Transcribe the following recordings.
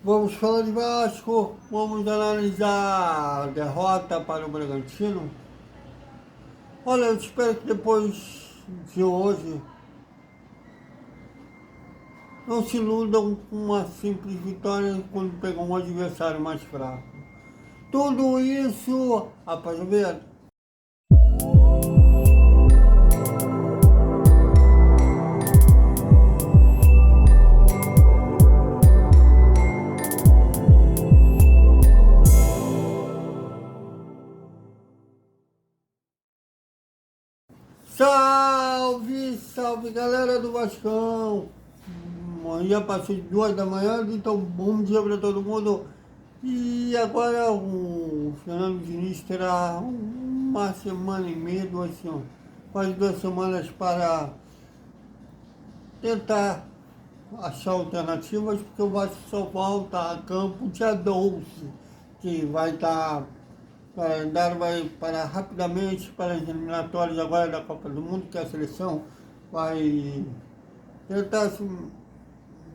Vamos falar de Vasco, vamos analisar a derrota para o Bragantino. Olha, eu espero que depois de hoje não se iludam com uma simples vitória quando pegam um adversário mais fraco. Tudo isso após o vento. Salve, salve galera do Vascão! Já passou de 2 da manhã, então bom dia para todo mundo. E agora o Fernando Diniz terá uma semana e meia, quase 2 semanas para tentar achar alternativas, porque o Vasco só volta a campo dia 12, que vai estar. O calendário vai parar rapidamente para as eliminatórias agora da Copa do Mundo, que a seleção vai tentar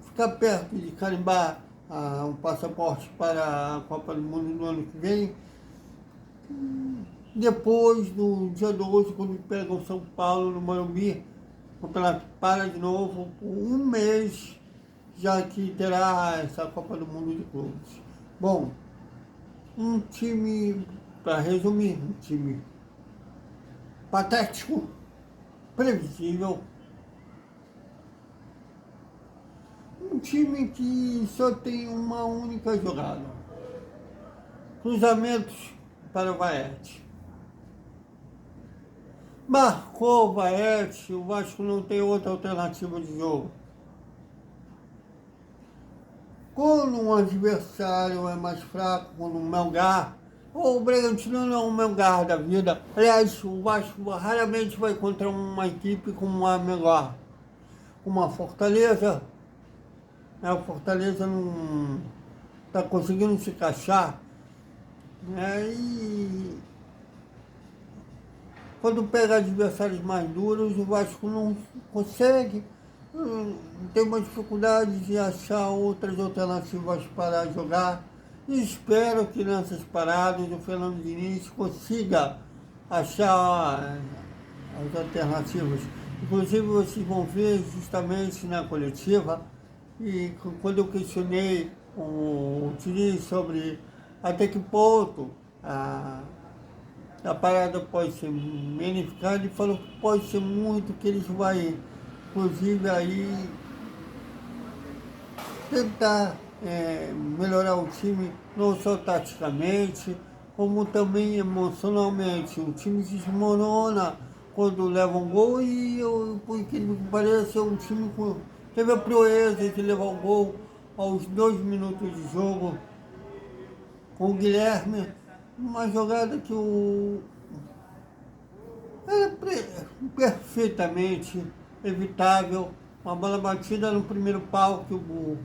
ficar perto de carimbar um passaporte para a Copa do Mundo no ano que vem. Depois do dia 12, quando pega o São Paulo no Morumbi, o campeonato para de novo por um mês, já que terá essa Copa do Mundo de clubes. Bom, um time, para resumir, um time patético, previsível, um time que só tem uma única jogada: cruzamentos para o Vaete. Marcou o Vaete, o Vasco não tem outra alternativa de jogo. Quando um adversário é mais fraco, quando um Melgar, ou o Bragantino não é um Melgar da vida. Aliás, o Vasco raramente vai contra uma equipe como uma Melgar, uma Fortaleza. A Fortaleza não está conseguindo se encaixar. E quando pega adversários mais duros, o Vasco não consegue. Tem uma dificuldade de achar outras alternativas para jogar. E espero que nessas paradas o Fernando Diniz consiga achar as alternativas. Inclusive vocês vão ver justamente na coletiva, e quando eu questionei o Diniz sobre até que ponto a parada pode ser beneficada, ele falou que pode ser muito, que eles vão, inclusive, aí tentar melhorar o time, não só taticamente, como também emocionalmente. O time se desmorona quando leva um gol e, por incrível que pareça, é um time que teve a proeza de levar o gol aos 2 minutos de jogo com o Guilherme, uma jogada que era perfeitamente evitável, uma bola batida no primeiro pau que o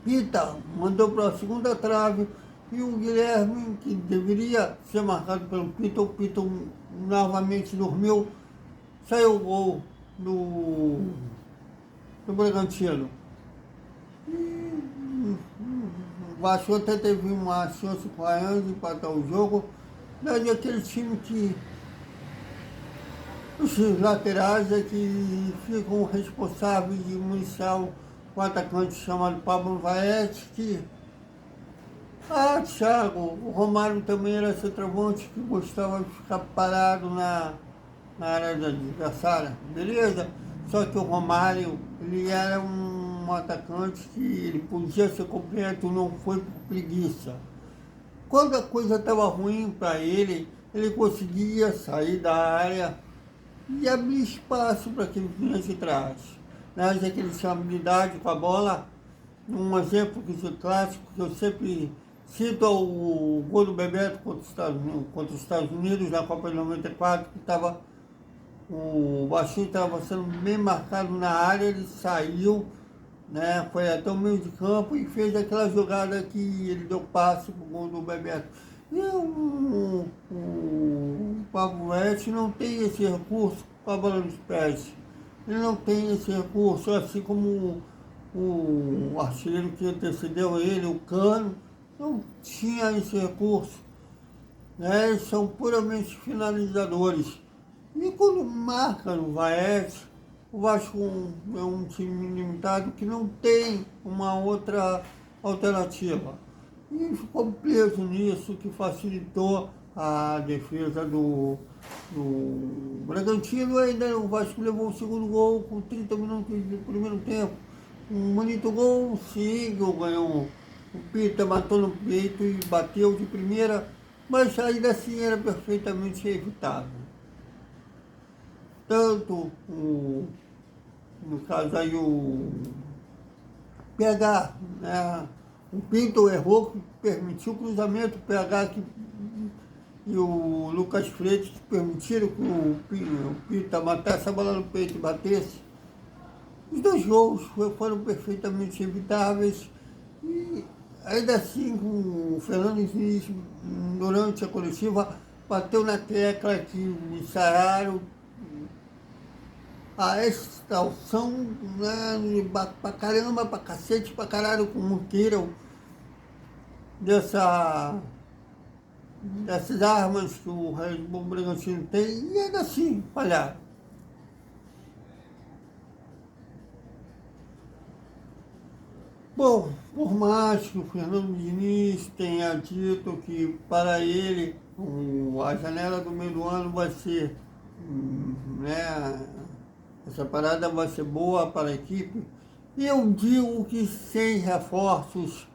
Pita mandou para a segunda trave, e o Guilherme, que deveria ser marcado pelo Pita, o Pita novamente dormiu, saiu o gol do Bragantino. O Vasco até teve uma chance com a Anjo de empatar o jogo, mas é aquele time que os laterais é que ficam responsáveis de municiar o atacante chamado Pablo Vaete, que... Thiago, o Romário também era centroavante que gostava de ficar parado na área da adversária, beleza? Só que o Romário, ele era um atacante que ele podia ser completo, não foi por preguiça. Quando a coisa estava ruim para ele, ele conseguia sair da área e abrir espaço para quem vinha de trás. Já que ele tinha habilidade com a bola. Um exemplo que é clássico, que eu sempre cito, o gol do Bebeto contra os Estados Unidos na Copa de 94, que o baixinho estava sendo bem marcado na área, ele saiu, foi até o meio de campo e fez aquela jogada que ele deu passe para o gol do Bebeto. E o Pavlovich não tem esse recurso com a bola nos pés. Ele não tem esse recurso, assim como o artilheiro que antecedeu ele, o Cano, não tinha esse recurso. Né? Eles são puramente finalizadores. E quando marca no Vaete, o Vasco é um time limitado que não tem uma outra alternativa. E ficou preso nisso, que facilitou a defesa do Bragantino. Ainda o Vasco levou o segundo gol com 30 minutos do primeiro tempo. Um bonito gol, seguiu, ganhou. O Pita matou no peito e bateu de primeira, mas ainda assim era perfeitamente evitável. Tanto no caso aí o PH, né? O Pinto errou, que permitiu o cruzamento, o PH e o Lucas Freitas que permitiram que o Pita matasse a bola no peito e batesse. Os dois gols foram perfeitamente evitáveis e ainda assim o Fernando Diniz, durante a coletiva, bateu na tecla que o ensaiaram a extração, né, pra caramba, pra cacete, pra caralho, como queiram, dessas armas que o Red Bull Bragantino tem, e ainda assim falharam. Bom, por mais que o Fernando Diniz tenha dito que para ele a janela do meio do ano vai ser, né, essa parada vai ser boa para a equipe, eu digo que sem reforços,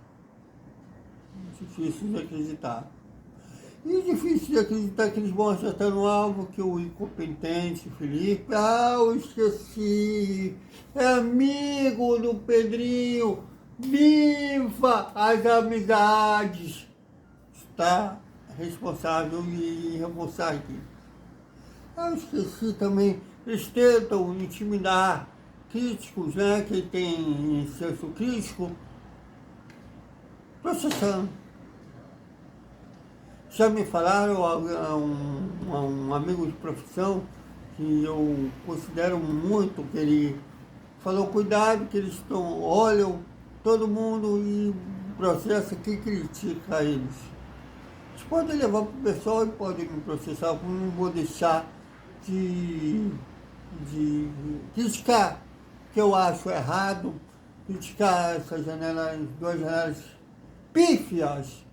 difícil de acreditar. E difícil de acreditar que eles vão acertar no alvo, que o incompetente Felipe, eu esqueci, é amigo do Pedrinho, viva as amizades, está responsável em reforçar aqui. Eu esqueci também, eles tentam intimidar críticos, né, que tem senso crítico, processando. Já me falaram a um amigo de profissão, que eu considero muito, que ele falou, cuidado que eles olham todo mundo e processa quem critica eles. Eles podem levar para o pessoal e podem me processar, como não vou deixar de criticar, que eu acho errado, criticar essas janelas, duas janelas pífias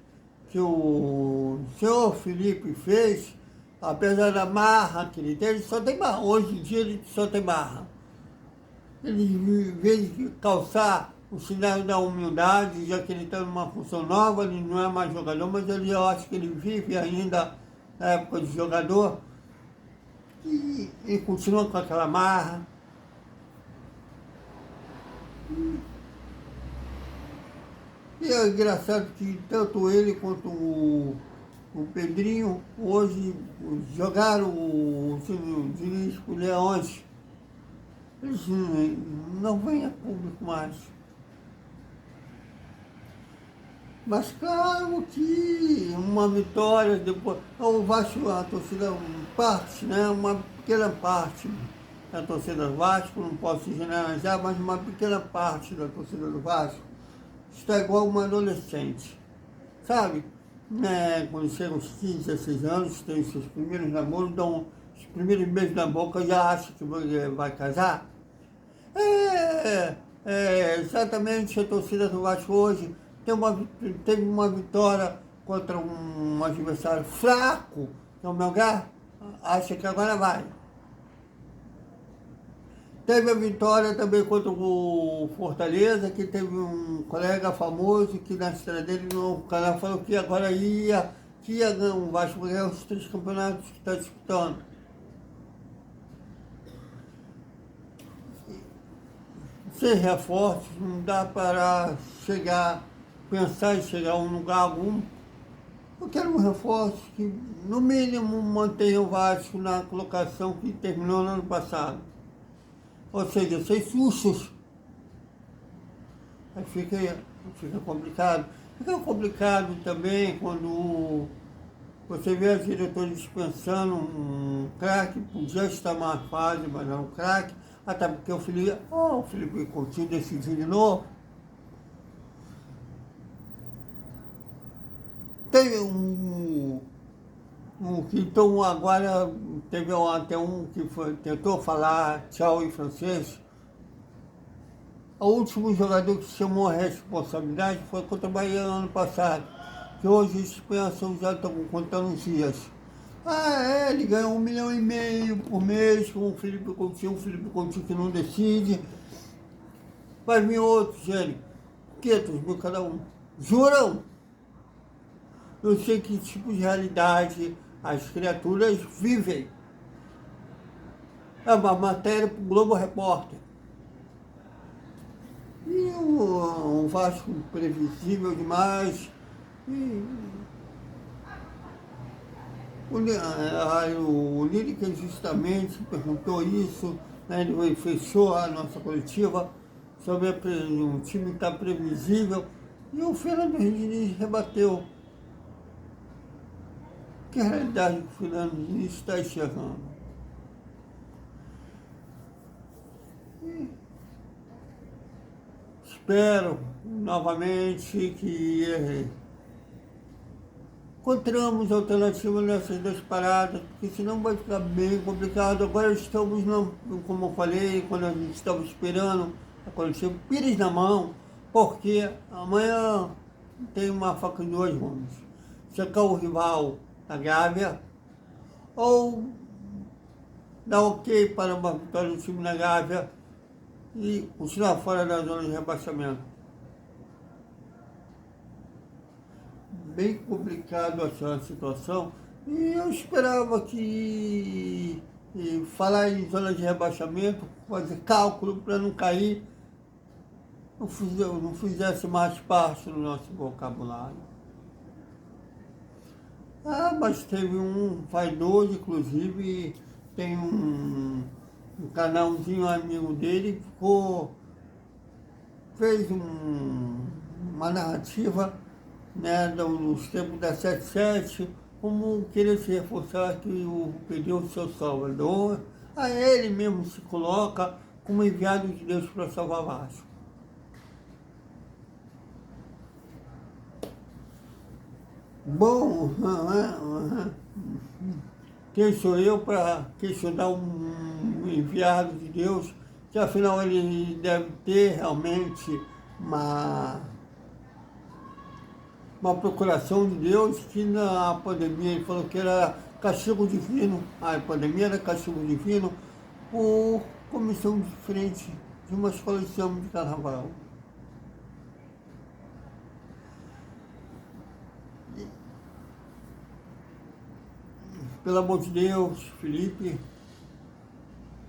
que o senhor Felipe fez, apesar da marra que ele tem, ele só tem marra. Hoje em dia ele só tem marra. Ele, em vez de calçar o sinal da humildade, já que ele está numa função nova, ele não é mais jogador, mas eu acho que ele vive ainda na época de jogador e continua com aquela marra. E é engraçado que tanto ele quanto o Pedrinho hoje jogaram o Diniz com o Leões. Eles não vêm a público mais. Mas claro que uma vitória depois. O Vasco, a torcida, parte, né? Uma pequena parte da torcida do Vasco, não posso generalizar, mas uma pequena parte da torcida do Vasco está igual uma adolescente, sabe? Quando chega aos 15, 16 anos, tem os seus primeiros namoros, dão os primeiros beijos na boca, já acha que vai casar. Exatamente a torcida do Vasco hoje teve uma vitória contra um adversário fraco, que é o Melgar, acha que agora vai. Teve a vitória também contra o Fortaleza, que teve um colega famoso que na estreia dele no canal falou que agora ia ganhar, o Vasco ganhar os 3 campeonatos que está disputando. Sem reforços, não dá para pensar em chegar a um lugar algum. Eu quero um reforço que, no mínimo, mantenha o Vasco na colocação que terminou no ano passado. Ou seja, sem sustos. Aí fica complicado. Fica complicado também quando você vê a diretoria dispensando um craque, podia estar mais fase, mas não um craque. até porque o Felipe Coutinho decidiu de novo. Tem que então agora teve até um que tentou falar tchau em francês. O último jogador que chamou a responsabilidade foi contra o Bahia ano passado, que hoje eles pensam, já estão contando os dias. Ele ganhou 1,5 milhão por mês com o Felipe Coutinho que não decide. Vai vir outro, gente. 500 mil cada um. Juram? Eu sei que tipo de realidade as criaturas vivem. É uma matéria para o Globo Repórter. E um Vasco previsível demais. E o Lírica justamente perguntou isso, né? Ele fechou a nossa coletiva sobre um time que está previsível. E o Fernando Diniz rebateu que a realidade que o Fernando Diniz está enxergando. E espero novamente que encontramos alternativas nessas duas paradas, porque senão vai ficar bem complicado. Agora estamos, como eu falei, quando a gente estava esperando a coletiva, pires na mão, porque amanhã tem uma faca em dois gumes. Secar o rival na Gávea, ou dar ok para uma vitória do time na Gávea e continuar fora da zona de rebaixamento. Bem complicado essa situação, e eu esperava que falar em zona de rebaixamento, fazer cálculo para não cair, não fizesse mais parte do nosso vocabulário. Mas teve um vaidoso, inclusive, tem um canalzinho amigo dele, fez uma narrativa, né, nos tempos da 77, como querer se reforçar que perdeu o seu Salvador. Ele mesmo se coloca como enviado de Deus para salvar Vasco. Bom, quem sou eu para questionar um enviado de Deus, que afinal ele deve ter realmente uma procuração de Deus, que na pandemia ele falou que era castigo divino, a pandemia era castigo divino, por comissão diferente de uma escola de samba de carnaval. Pelo amor de Deus, Felipe,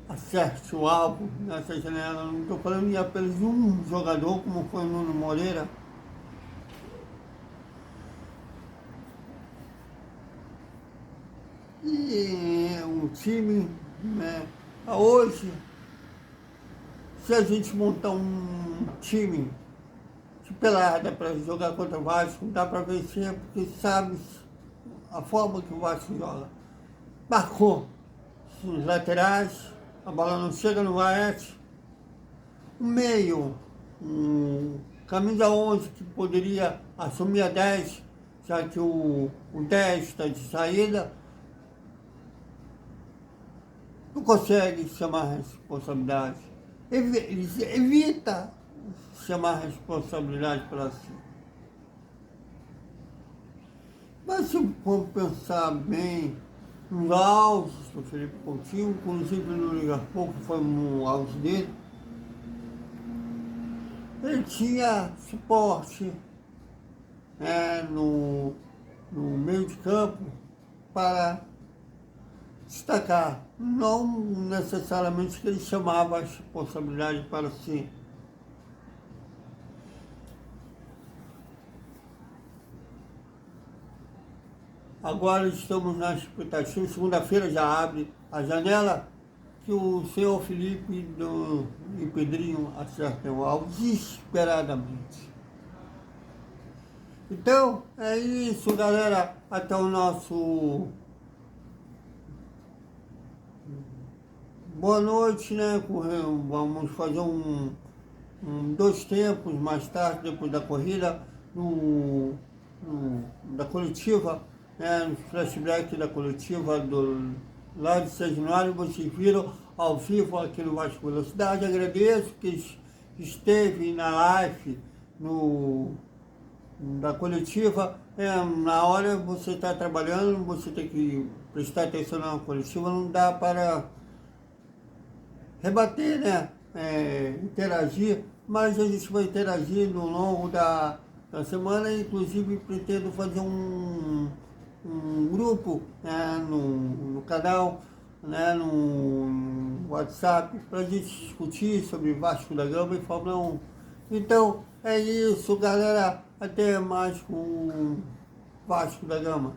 acerte o alvo nessa janela. Não estou falando de apenas um jogador, como foi o Nuno Moreira. E um time, né? Hoje, se a gente montar um time de pelada para jogar contra o Vasco, dá para vencer, porque sabe a forma que o Vasco joga. Marcou os laterais, a bola não chega no Vaete. O meio, camisa 11 que poderia assumir a 10, já que o 10 está de saída, não consegue chamar a responsabilidade. Evita chamar a responsabilidade para si. Mas se for pensar bem, nos autos do Felipe Coutinho, inclusive no Liverpool, que foi um auge dele, ele tinha suporte no meio de campo para destacar, não necessariamente que ele chamava a responsabilidade para si. Agora estamos na expectativa, segunda-feira já abre a janela, que o senhor Felipe e Pedrinho acertem o alvo desesperadamente. Então, é isso, galera. Até o nosso boa noite, né? Vamos fazer dois tempos mais tarde, depois da corrida, da coletiva, né? No flashback da coletiva lá de São Januário, vocês viram ao vivo aqui no Vasco Velocidade. Agradeço que esteve na live da coletiva. Na hora você está trabalhando, você tem que prestar atenção na coletiva, não dá para rebater, né? Interagir, mas a gente vai interagir no longo da semana. Inclusive pretendo fazer um grupo, né, no canal, né, no WhatsApp, para a gente discutir sobre Vasco da Gama e Fórmula 1. Então é isso, galera, até mais com Vasco da Gama.